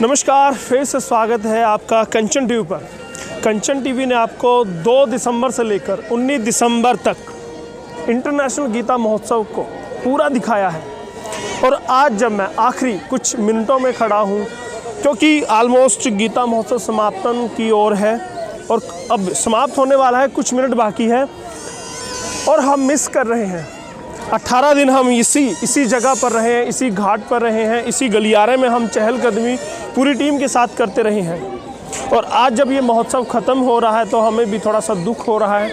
नमस्कार, फिर से स्वागत है आपका कंचन टीवी पर। कंचन टीवी ने आपको 2 दिसंबर से लेकर 19 दिसंबर तक इंटरनेशनल गीता महोत्सव को पूरा दिखाया है। और आज जब मैं आखिरी कुछ मिनटों में खड़ा हूँ, क्योंकि ऑलमोस्ट गीता महोत्सव समापन की ओर है और अब समाप्त होने वाला है, कुछ मिनट बाकी है और हम मिस कर रहे हैं। 18 दिन हम इसी जगह पर रहे हैं, इसी घाट पर रहे हैं, इसी गलियारे में हम चहलकदमी पूरी टीम के साथ करते रहे हैं। और आज जब ये महोत्सव ख़त्म हो रहा है तो हमें भी थोड़ा सा दुख हो रहा है,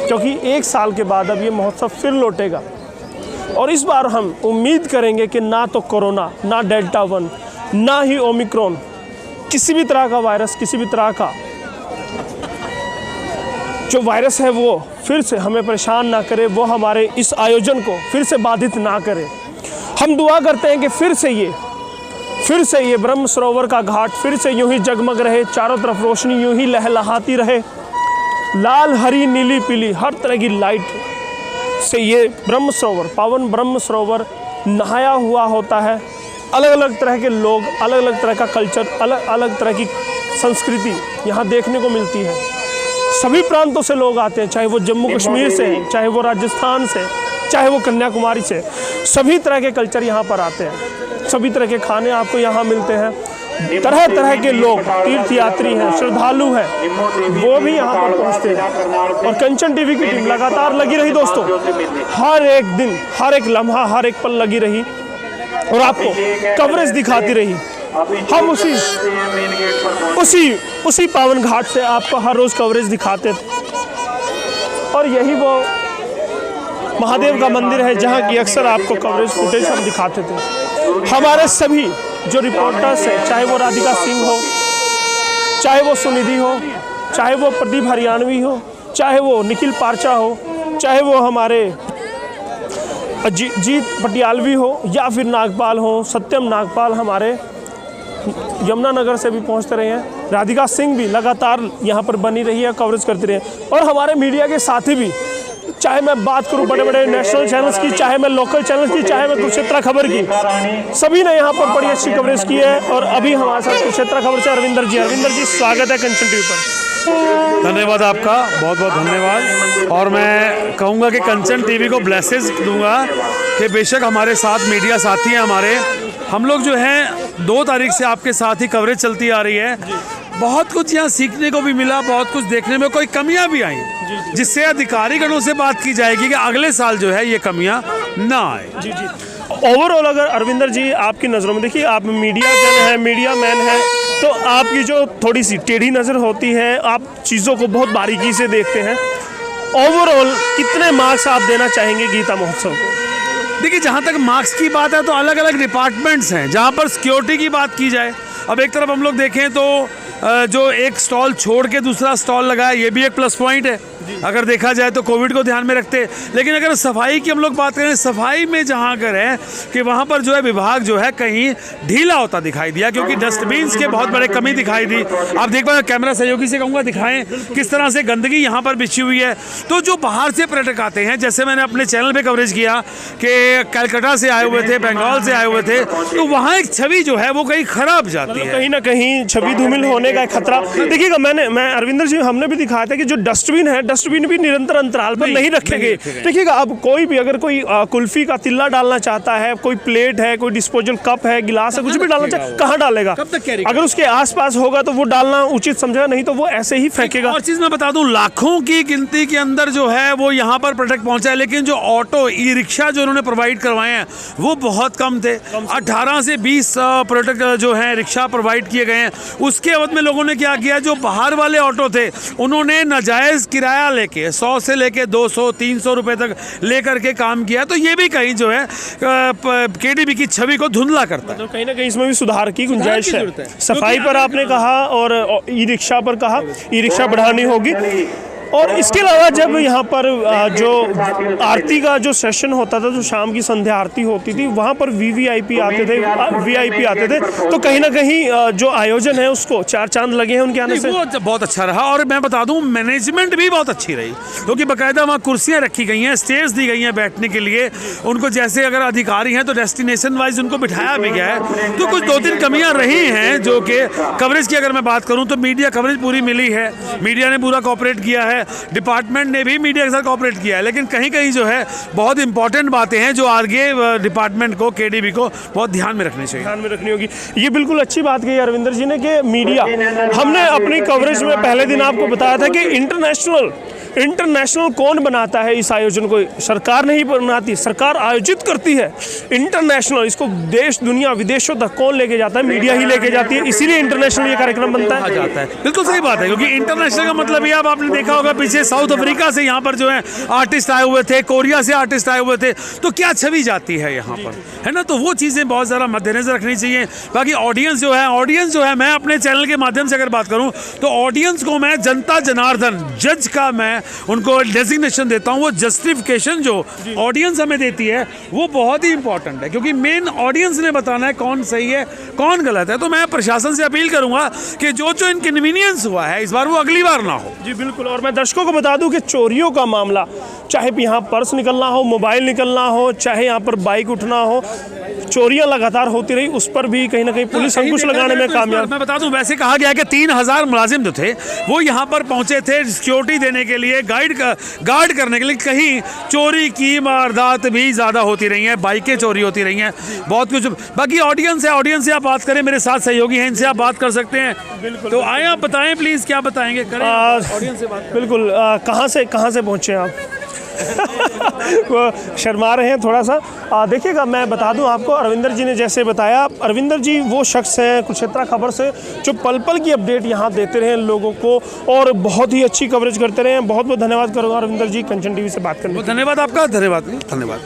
क्योंकि 1 साल के बाद अब ये महोत्सव फिर लौटेगा। और इस बार हम उम्मीद करेंगे कि ना तो कोरोना, ना डेल्टा 1, ना ही ओमिक्रॉन, किसी भी तरह का वायरस, किसी भी तरह का जो वायरस है वो फिर से हमें परेशान ना करे, वो हमारे इस आयोजन को फिर से बाधित ना करे। हम दुआ करते हैं कि फिर से ये ब्रह्म सरोवर का घाट फिर से यूं ही जगमग रहे, चारों तरफ रोशनी यूं ही लहलहाती रहे, लाल हरी नीली पीली हर तरह की लाइट से ये ब्रह्म सरोवर, पावन ब्रह्म सरोवर नहाया हुआ होता है। अलग अलग तरह के लोग, अलग अलग तरह का कल्चर, अलग अलग तरह की संस्कृति यहाँ देखने को मिलती है। सभी प्रांतों से लोग आते हैं, चाहे वो जम्मू कश्मीर से हैं, चाहे वो राजस्थान से, चाहे वो कन्याकुमारी से, सभी तरह के कल्चर यहाँ पर आते हैं। सभी तरह के खाने आपको यहाँ मिलते हैं। तरह तरह के लोग, तीर्थयात्री हैं, श्रद्धालु हैं, वो भी यहाँ पर पहुँचते हैं। और कंचन टीवी की टीम लगातार लगी रही दोस्तों, हर एक दिन, हर एक लम्हा, हर एक पल लगी रही और आपको कवरेज दिखाती रही। हम उसी पावन घाट से आपको हर रोज़ कवरेज दिखाते थे। और यही वो महादेव का मंदिर है जहाँ की अक्सर आपको कवरेज फुटेज हम दिखाते थे। हमारे सभी जो रिपोर्टर्स हैं, चाहे वो राधिका सिंह हो, चाहे वो सुनिधि हो, चाहे वो प्रदीप हरियाणवी हो, चाहे वो निखिल पारचा हो, चाहे वो हमारे जीत पटियालवी हो, या फिर नागपाल हो, सत्यम नागपाल हमारे यमुनानगर से भी पहुंचते रहे हैं। राधिका सिंह भी लगातार यहाँ पर बनी रही है, कवरेज करती रही है। और हमारे मीडिया के साथी भी, चाहे मैं बात करूँ बड़े बड़े नेशनल चैनल्स की, चाहे मैं लोकल चैनल्स की, चाहे मैं कुरुक्षेत्र खबर की, सभी ने यहाँ पर बड़ी अच्छी कवरेज की है। और अभी हमारे साथ कुरुक्षेत्र खबर से अरविंदर जी, स्वागत है कंचन टीवी पर। धन्यवाद आपका, बहुत बहुत धन्यवाद। और मैं कहूँगा कि कंचन टीवी को ब्लेसेस दूंगा कि बेशक हमारे साथ मीडिया साथी हैं हमारे, हम लोग जो हैं 2 तारीख से आपके साथ ही कवरेज चलती आ रही है। बहुत कुछ यहाँ सीखने को भी मिला, बहुत कुछ देखने में, कोई कमियां भी आई जिससे अधिकारीगणों से बात की जाएगी कि अगले साल जो है ये कमियां ना आए। जी। ओवरऑल अगर अरविंदर जी आपकी नज़रों में, देखिए आप मीडिया जन है, मीडिया मैन है, तो आपकी जो थोड़ी सी टेढ़ी नज़र होती है, आप चीज़ों को बहुत बारीकी से देखते हैं। ओवरऑल कितने मार्क्स आप देना चाहेंगे गीता महोत्सव को? देखिए, जहाँ तक मार्क्स की बात है तो अलग अलग डिपार्टमेंट्स हैं। जहाँ पर सिक्योरिटी की बात की जाए, अब एक तरफ हम लोग देखें तो जो एक स्टॉल छोड़ के दूसरा स्टॉल लगाया, ये भी एक प्लस पॉइंट है अगर देखा जाए तो, कोविड को ध्यान में रखते। लेकिन अगर सफाई की हम लोग बात करें, सफाई में जहाँ अगर है कि वहाँ पर जो है विभाग जो है कहीं ढीला होता दिखाई दिया, क्योंकि डस्टबिन्स के बहुत बड़े कमी दिखाई दी। आप देख पाए, कैमरा सहयोगी से कहूँगा दिखाएं किस तरह से गंदगी यहाँ पर बिछी हुई है। तो जो बाहर से पर्यटक आते हैं, जैसे मैंने अपने चैनल पर कवरेज किया कि कलकत्ता से आए हुए थे, बंगाल से आए हुए थे, तो वहाँ एक छवि जो है वो कहीं खराब जाती है, कहीं ना कहीं छवि धूमिल होने का खतरा। देखिएगा, मैं अरविंदर जी, हमने भी दिखाया था कि जो डस्टबिन है, डस्टबिन भी निरंतर अंतराल पर नहीं रखे गए। देखिएगा, अब कोई भी अगर कोई कुल्फी का तिल्ला डालना चाहता है, कोई प्लेट है, कोई डिस्पोजल कप है, गिलास है, कुछ भी डालना चाहे, कहाँ डालेगा? अगर उसके आसपास होगा तो वो डालना उचित समझेगा, नहीं तो वो ऐसे ही फेंकेगा। और चीज मैं बता दूं, लाखों की गिनती के अंदर जो है वो यहाँ पर प्रोडक्ट पहुंचा है, लेकिन जो ऑटो ई रिक्शा जो उन्होंने प्रोवाइड करवाए हैं वो बहुत कम थे। 18 से 20 प्रोडक्ट जो है रिक्शा प्रोवाइड किए गए हैं। उसके बाद में लोगों ने क्या किया, जो बाहर वाले ऑटो थे उन्होंने नाजायज किराया लेके 100 से लेके 200-300 रुपए तक लेकर के काम किया। तो ये भी कहीं जो है केडीबी की छवि को धुंधला करता है। तो कहीं ना कहीं इसमें भी सुधार की गुंजाइश है। सफाई पर आपने कहा और ई रिक्शा पर कहा, ई रिक्शा बढ़ानी होगी। और इसके अलावा जब यहाँ पर जो आरती का जो सेशन होता था, जो शाम की संध्या आरती होती थी, वहाँ पर वीवीआईपी आते थे, तो कहीं ना कहीं जो आयोजन है उसको चार चांद लगे हैं उनके आने से। वो बहुत अच्छा रहा और मैं बता दूं मैनेजमेंट भी बहुत अच्छी रही, क्योंकि बाकायदा वहाँ कुर्सियाँ रखी गई हैं, स्टेज दी गई हैं बैठने के लिए, उनको जैसे अगर अधिकारी हैं तो डेस्टिनेशन वाइज उनको बिठाया भी गया है। तो कुछ 2-3 कमियाँ रही हैं, जो कि कवरेज की अगर मैं बात करूँ तो मीडिया कवरेज पूरी मिली है, मीडिया ने पूरा कोऑपरेट किया है, डिपार्टमेंट ने भी मीडिया के साथ कोऑपरेट किया है, लेकिन कहीं कहीं जो है बहुत इंपॉर्टेंट बातें हैं जो आगे डिपार्टमेंट को, केडीबी को बहुत ध्यान में रखनी चाहिए, ध्यान में रखनी होगी। ये बिल्कुल अच्छी बात कही अरविंदर जी ने कि मीडिया, हमने अपनी कवरेज में पहले दिन आपको बताया था कि इंटरनेशनल कौन बनाता है इस आयोजन को? सरकार नहीं बनाती, सरकार आयोजित करती है। इंटरनेशनल, इसको देश दुनिया विदेशों तक कौन लेके जाता है? मीडिया ही लेके जाती है, इसीलिए इंटरनेशनल ये कार्यक्रम बनता है। जाता है बिल्कुल सही बात है, क्योंकि इंटरनेशनल का मतलब ये, अब आपने देखा होगा पीछे साउथ अफ्रीका से यहाँ पर जो है आर्टिस्ट आए हुए थे, कोरिया से आर्टिस्ट आए हुए थे, तो क्या छवि जाती है यहाँ पर, है ना? तो वो चीज़ें बहुत ज़्यादा मद्देनजर रखनी चाहिए। बाकी ऑडियंस जो है, मैं अपने चैनल के माध्यम से अगर बात करूँ तो ऑडियंस को मैं जनता जनार्दन जज का मैं उनको डेजिग्नेशन देता हूँ। वो जस्टिफिकेशन जो ऑडियंस हमें देती है वो बहुत ही इंपॉर्टेंट है, क्योंकि मेन ऑडियंस ने बताना है कौन सही है कौन गलत है। तो मैं प्रशासन से अपील करूंगा कि जो इनकन्वीनियंस हुआ है इस बार वो अगली बार ना हो। जी बिल्कुल। और मैं दर्शकों को बता दूं कि चोरियों का मामला, चाहे यहाँ पर्स निकलना हो, मोबाइल निकलना हो, चाहे यहाँ पर बाइक उठना हो, चोरियां लगातार होती रही, उस पर भी कहीं ना कहीं पुलिस अंकुश लगाने में कामयाब। मैं बता दूं, वैसे कहा गया कि 3000 मुलाजिम जो थे वो यहाँ पर पहुंचे थे सिक्योरिटी देने के लिए, गार्ड करने के लिए। कहीं चोरी की वारदात भी ज़्यादा होती रही हैं, बाइकें चोरी होती रही हैं, बहुत कुछ। बाकी ऑडियंस से आप बात करें, मेरे साथ सहयोगी हैं, इनसे आप बात कर सकते हैं। बिल्कुल, तो आए आप बताएं प्लीज़, क्या बताएंगे? करें ऑडियंस से बात। बिल्कुल। कहाँ से पहुँचे आप? वो शर्मा रहे हैं थोड़ा सा। देखिएगा, मैं बता दूं आपको, अरविंदर जी ने जैसे बताया, अरविंदर जी वो शख्स हैं कुरुक्षेत्र खबर से जो पल पल की अपडेट यहाँ देते रहे लोगों को और बहुत ही अच्छी कवरेज करते रहे हैं। बहुत बहुत धन्यवाद करूँगा अरविंदर जी कंचन टीवी से बात करने। धन्यवाद आपका, धन्यवाद।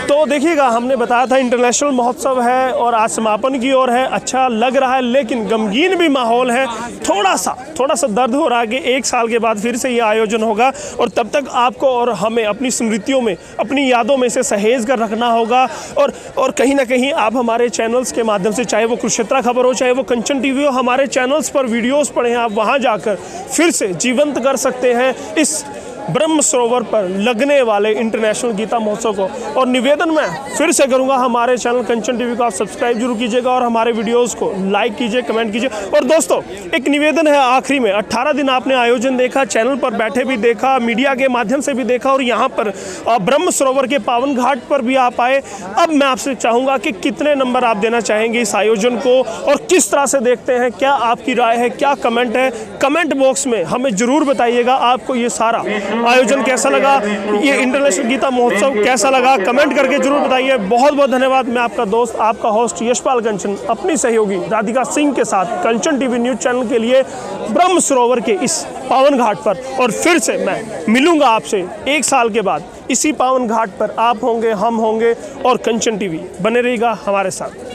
तो देखिएगा, हमने बताया था इंटरनेशनल महोत्सव है और आज समापन की ओर है, अच्छा लग रहा है, लेकिन गमगीन भी माहौल है। थोड़ा सा दर्द हो रहा है कि 1 साल के बाद फिर से ये आयोजन होगा और तब तक आपको और हमें अपनी स्मृतियों में, अपनी यादों में से सहेज कर रखना होगा। और कहीं ना कहीं आप हमारे चैनल्स के माध्यम से, चाहे वो कुरुक्षेत्र खबर हो, चाहे वो कंचन टीवी हो, हमारे चैनल्स पर वीडियोज़ पड़े हैं, आप वहाँ जाकर फिर से जीवंत कर सकते हैं इस ब्रह्म सरोवर पर लगने वाले इंटरनेशनल गीता महोत्सव को। और निवेदन मैं फिर से करूंगा, हमारे चैनल कंचन टीवी को आप सब्सक्राइब जरूर कीजिएगा और हमारे वीडियोस को लाइक कीजिए, कमेंट कीजिए। और दोस्तों, एक निवेदन है आखिरी में, 18 दिन आपने आयोजन देखा, चैनल पर बैठे भी देखा, मीडिया के माध्यम से भी देखा और यहाँ पर ब्रह्म सरोवर के पावन घाट पर भी आप आए। अब मैं आपसे चाहूँगा कि कितने नंबर आप देना चाहेंगे इस आयोजन को और किस तरह से देखते हैं, क्या आपकी राय है, क्या कमेंट है? कमेंट बॉक्स में हमें ज़रूर बताइएगा आपको ये सारा आयोजन कैसा लगा, ये इंटरनेशनल गीता महोत्सव कैसा लगा, कमेंट करके जरूर बताइए। बहुत बहुत धन्यवाद। मैं आपका दोस्त, आपका होस्ट यशपाल कंचन, अपनी सहयोगी राधिका सिंह के साथ कंचन टीवी न्यूज़ चैनल के लिए ब्रह्म सरोवर के इस पावन घाट पर। और फिर से मैं मिलूंगा आपसे 1 साल के बाद इसी पावन घाट पर। आप होंगे, हम होंगे और कंचन टीवी बने रहेगा हमारे साथ।